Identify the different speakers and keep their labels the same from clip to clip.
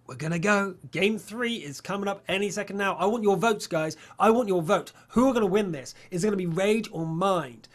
Speaker 1: we're going to go. Game 3 is coming up any second now. I want your votes, guys. I want your vote. Who are going to win this? Is it going to be Rage or Mind?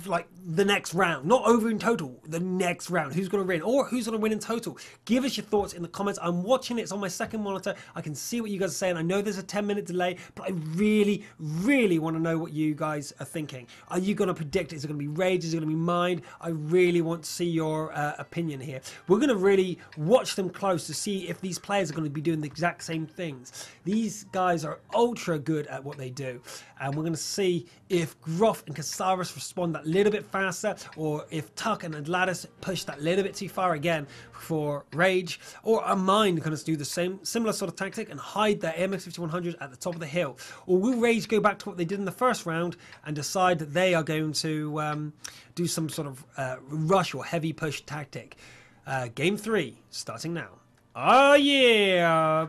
Speaker 1: Like the next round, not over in total, the next round, who's going to win or who's going to win in total. Give us your thoughts in the comments. I'm watching it, it's on my second monitor. I can see what you guys are saying. I know there's a 10-minute delay, but I really want to know what you guys are thinking. Are you going to predict, is it going to be Rage, is it going to be Mind? I really want to see your opinion here. We're going to really watch them close to see if these players are going to be doing the exact same things. These guys are ultra good at what they do, and we're going to see if Groff and Casares respond that little bit faster, or if Tuck and Atlantis push that little bit too far again for Rage, or are Mind going to do the similar sort of tactic and hide their MX-5100 at the top of the hill, or will Rage go back to what they did in the first round and decide that they are going to do some sort of rush or heavy push tactic. Game 3 starting now. Oh yeah!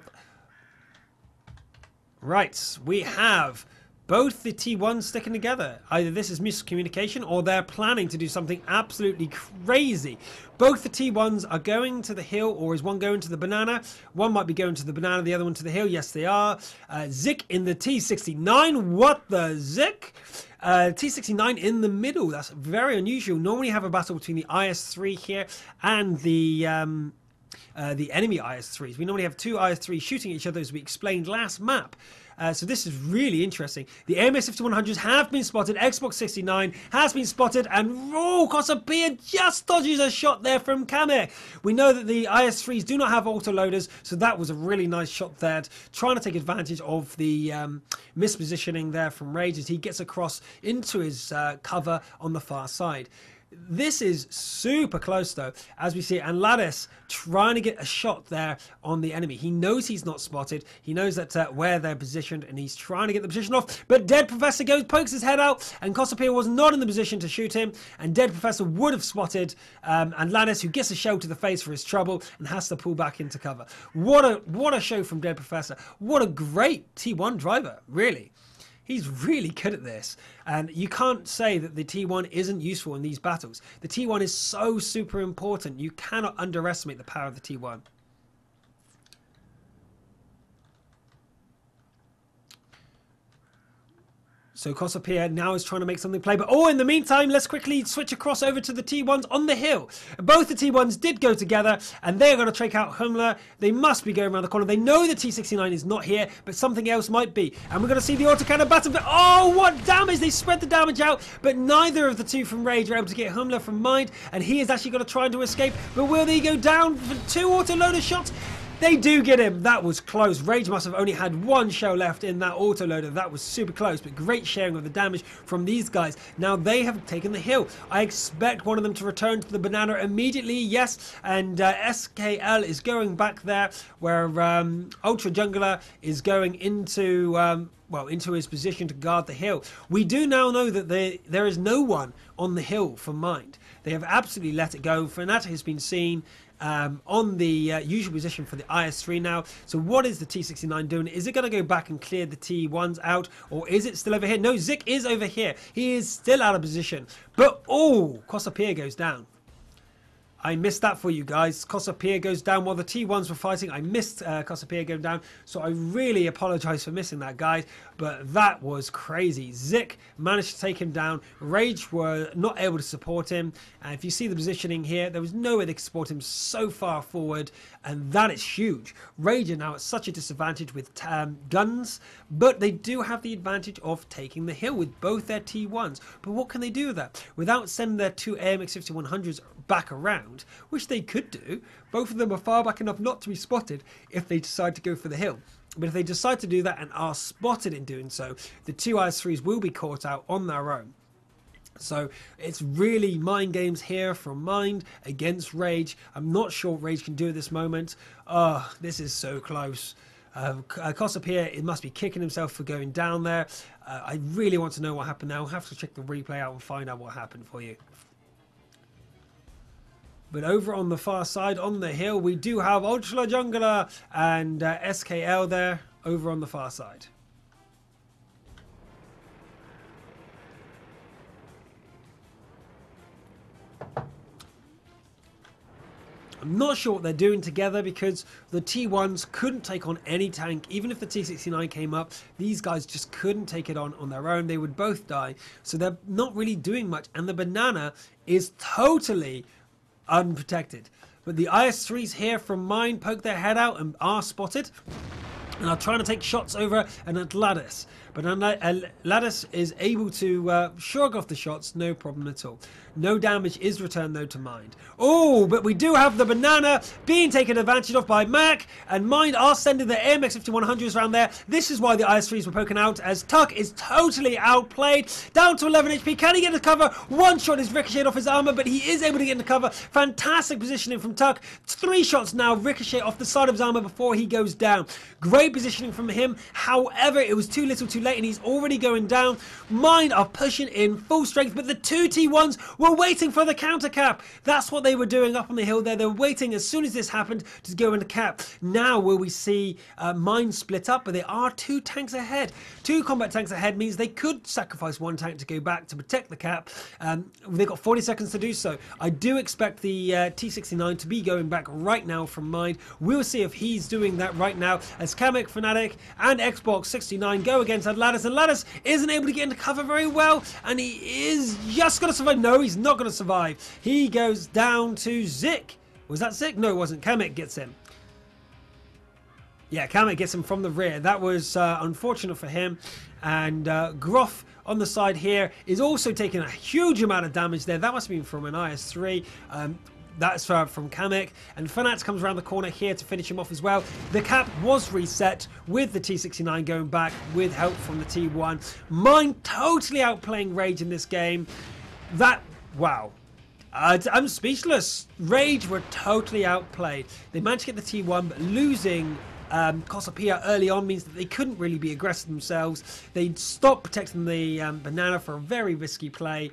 Speaker 1: Right, we have both the T1s sticking together. Either this is miscommunication or they're planning to do something absolutely crazy. Both the T1s are going to the hill, or is one going to the banana? One might be going to the banana, the other one to the hill. Yes, they are. Zik in the T69. What the Zik? T69 in the middle. That's very unusual. Normally you have a battle between the IS-3 here and the enemy IS-3s. We normally have two IS-3s shooting each other, as we explained last map. So this is really interesting. The AMS-5100s have been spotted. Xbox 69 has been spotted, and Kosapia just dodges a shot there from Kame. We know that the IS-3s do not have autoloaders, so that was a really nice shot there, trying to take advantage of the mispositioning there from Rage as he gets across into his cover on the far side. This is super close though, as we see, and Ladis trying to get a shot there on the enemy. He knows he's not spotted. He knows that where they're positioned, and he's trying to get the position off. But Dead Professor pokes his head out, and Kosapia was not in the position to shoot him. And Dead Professor would have spotted, and Ladis, who gets a shell to the face for his trouble and has to pull back into cover. What a show from Dead Professor! What a great T1 driver, really. He's really good at this, and you can't say that the T1 isn't useful in these battles. The T1 is so super important. You cannot underestimate the power of the T1. So Kosapia now is trying to make something play. But in the meantime, let's quickly switch across over to the T1s on the hill. Both the T1s did go together, and they're going to take out Himmler. They must be going around the corner. They know the T69 is not here, but something else might be. And we're going to see the autocannon battle. Oh, what damage! They spread the damage out, but neither of the two from Rage are able to get Himmler from Mind, and he is actually going to try to escape. But will they go down for two autoloader shots? They do get him. That was close. Rage must have only had one shell left in that autoloader. That was super close, but great sharing of the damage from these guys. Now they have taken the hill. I expect one of them to return to the banana immediately, yes, and SKL is going back there where Ultra Jungler is going into into his position to guard the hill. We do now know that there is no one on the hill for Mind. They have absolutely let it go. Fnatic has been seen on the usual position for the IS-3 now. So what is the T69 doing? Is it going to go back and clear the T1s out, or is it still over here? No, Zik is over here. He is still out of position. But, Kosapia goes down. I missed that for you guys. Kosapia goes down while the T1s were fighting. I missed Kosapia going down, so I really apologize for missing that, guys. But that was crazy. Zik managed to take him down. Rage were not able to support him. And if you see the positioning here, there was no way they could support him so far forward, and that is huge. Rage are now at such a disadvantage with guns, but they do have the advantage of taking the hill with both their T1s. But what can they do with that? Without sending their two AMX-5100s back around, which they could do. Both of them are far back enough not to be spotted if they decide to go for the hill. But if they decide to do that and are spotted in doing so, the two IS-3s will be caught out on their own. So it's really mind games here from Mind against Rage. I'm not sure what Rage can do at this moment. This is so close. Kosapia, it must be kicking himself for going down there. I really want to know what happened now. I'll have to check the replay out and find out what happened for you. But over on the far side, on the hill, we do have Ultra Jungler and SKL there over on the far side. I'm not sure what they're doing together, because the T1s couldn't take on any tank. Even if the T69 came up, these guys just couldn't take it on their own. They would both die. So they're not really doing much. And the banana is totally unprotected. But the IS-3s here from mine poke their head out and are spotted, and are trying to take shots over an Atlantis. But Atlantis is able to shrug off the shots, no problem at all. No damage is returned though to Mind. Oh, but we do have the banana being taken advantage of by Mac, and Mind are sending their AMX 5100s around there. This is why the IS-3s were poking out, as Tuck is totally outplayed. Down to 11 HP. Can he get into cover? One shot is ricocheted off his armor, but he is able to get into cover. Fantastic positioning from Tuck. 3 shots now ricochet off the side of his armor before he goes down. Great positioning from him. However, it was too little too late, and he's already going down. Mind are pushing in full strength, but the 2 T1s were waiting for the counter cap. That's what they were doing up on the hill there. They were waiting as soon as this happened to go into cap. Now will we see Mind split up, but they are 2 tanks ahead. 2 combat tanks ahead means they could sacrifice 1 tank to go back to protect the cap. They've got 40 seconds to do so. I do expect the T69 to be going back right now from Mind. We'll see if he's doing that right now, as Kamek, Fnatic and Xbox 69 go against Atlantis. Atlantis isn't able to get into cover very well, and he is just going to survive. No, he's not going to survive. He goes down to Zik. Was that Zik? No, it wasn't. Kamek gets him. Yeah, Kamek gets him from the rear. That was unfortunate for him. And Groff on the side here is also taking a huge amount of damage there. That must have been from an IS-3. That's from Kamek, and Fanat comes around the corner here to finish him off as well. The cap was reset with the T69 going back with help from the T1. Mind totally outplaying Rage in this game. Wow. I'm speechless. Rage were totally outplayed. They managed to get the T1, but losing Cassiopeia early on means that they couldn't really be aggressive themselves. They stopped protecting the banana for a very risky play.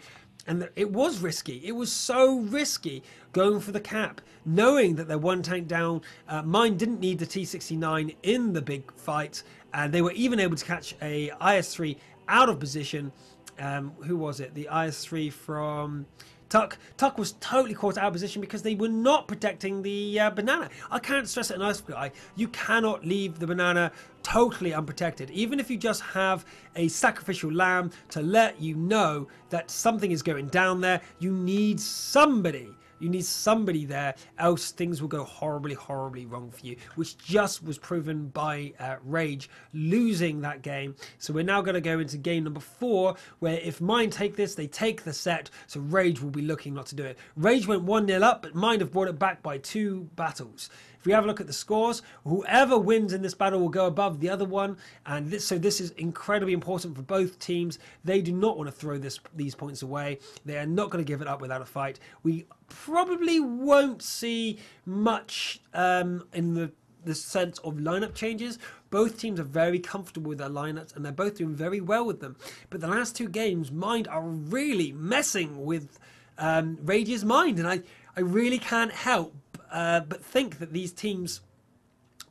Speaker 1: And it was risky. It was so risky going for the cap, knowing that they're 1 tank down. Mine didn't need the T69 in the big fight, and they were even able to catch a IS-3 out of position. Who was it? The IS-3 from Tuck. Tuck was totally caught out of position because they were not protecting the banana. I can't stress it enough, guy. You cannot leave the banana totally unprotected. Even if you just have a sacrificial lamb to let you know that something is going down there, you need somebody. You need somebody there, else things will go horribly, horribly wrong for you, which just was proven by Rage losing that game. So we're now going to go into game number 4, where if Mind take this, they take the set, so Rage will be looking not to do it. Rage went 1-0 up, but Mind have brought it back by 2 battles. If we have a look at the scores, whoever wins in this battle will go above the other one, and this is incredibly important for both teams. They do not want to throw these points away. They are not going to give it up without a fight. We probably won't see much in the sense of lineup changes. Both teams are very comfortable with their lineups, and they're both doing very well with them. But the last 2 games, Mind are really messing with Rage's mind, and I really can't help but think that these teams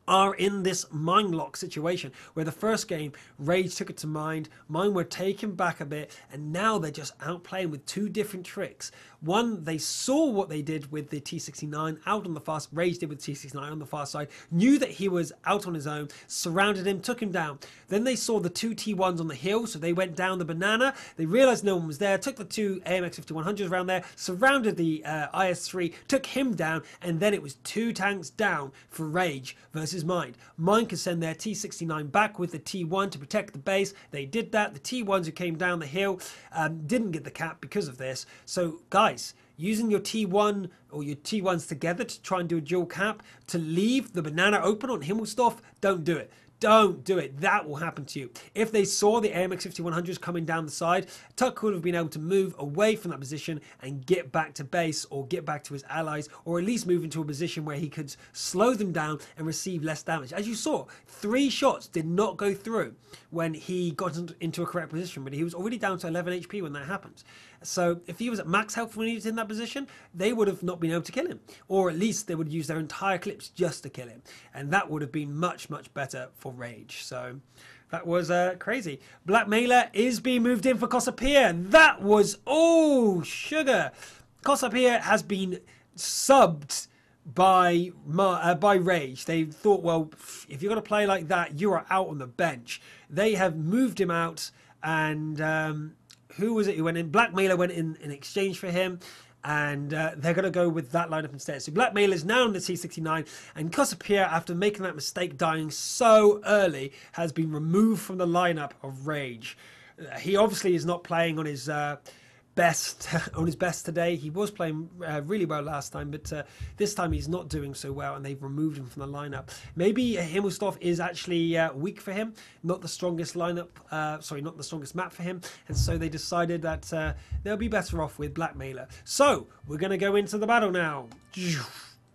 Speaker 1: are in this mind lock situation where the first game Rage took it to Mind were taken back a bit, and now they're just outplaying with 2 different tricks. One, they saw what they did with the T69 out on the far, Rage did with T69 on the far side, knew that he was out on his own, surrounded him, took him down. Then they saw the 2 T1s on the hill, so they went down the banana. They realized no one was there, took the 2 AMX 5100s around there, surrounded the IS-3, took him down, and then it was 2 tanks down for Rage versus Mind. Mind could send their T69 back with the T1 to protect the base. They did that. The T1s who came down the hill didn't get the cap because of this. So guys, using your T1 or your T1s together to try and do a dual cap to leave the banana open on Himmelsdorf, don't do it. Don't do it. That will happen to you. If they saw the AMX 5100s coming down the side, Tuck would have been able to move away from that position and get back to base, or get back to his allies, or at least move into a position where he could slow them down and receive less damage. As you saw, 3 shots did not go through when he got into a correct position, but he was already down to 11 HP when that happened. So if he was at max health when he was in that position, they would have not been able to kill him, or at least they would use their entire clips just to kill him, and that would have been much, much better for Rage. So that was crazy. Black Mailer is being moved in for Cassiopeia. That was sugar. Cassiopeia has been subbed by Rage. They thought, well, if you're going to play like that, you are out on the bench. They have moved him out, and who was it who went in? Blackmailer went in exchange for him, and they're going to go with that lineup instead. So Blackmailer is now on the T69, and Cossapierre, after making that mistake, dying so early, has been removed from the lineup of Rage. He obviously is not playing on his best today. He was playing really well last time, but this time he's not doing so well, and they've removed him from the lineup. Maybe Himmelsdorf is actually weak for him, not the strongest lineup, not the strongest map for him, and so they decided that they'll be better off with Blackmailer. So we're going to go into the battle now.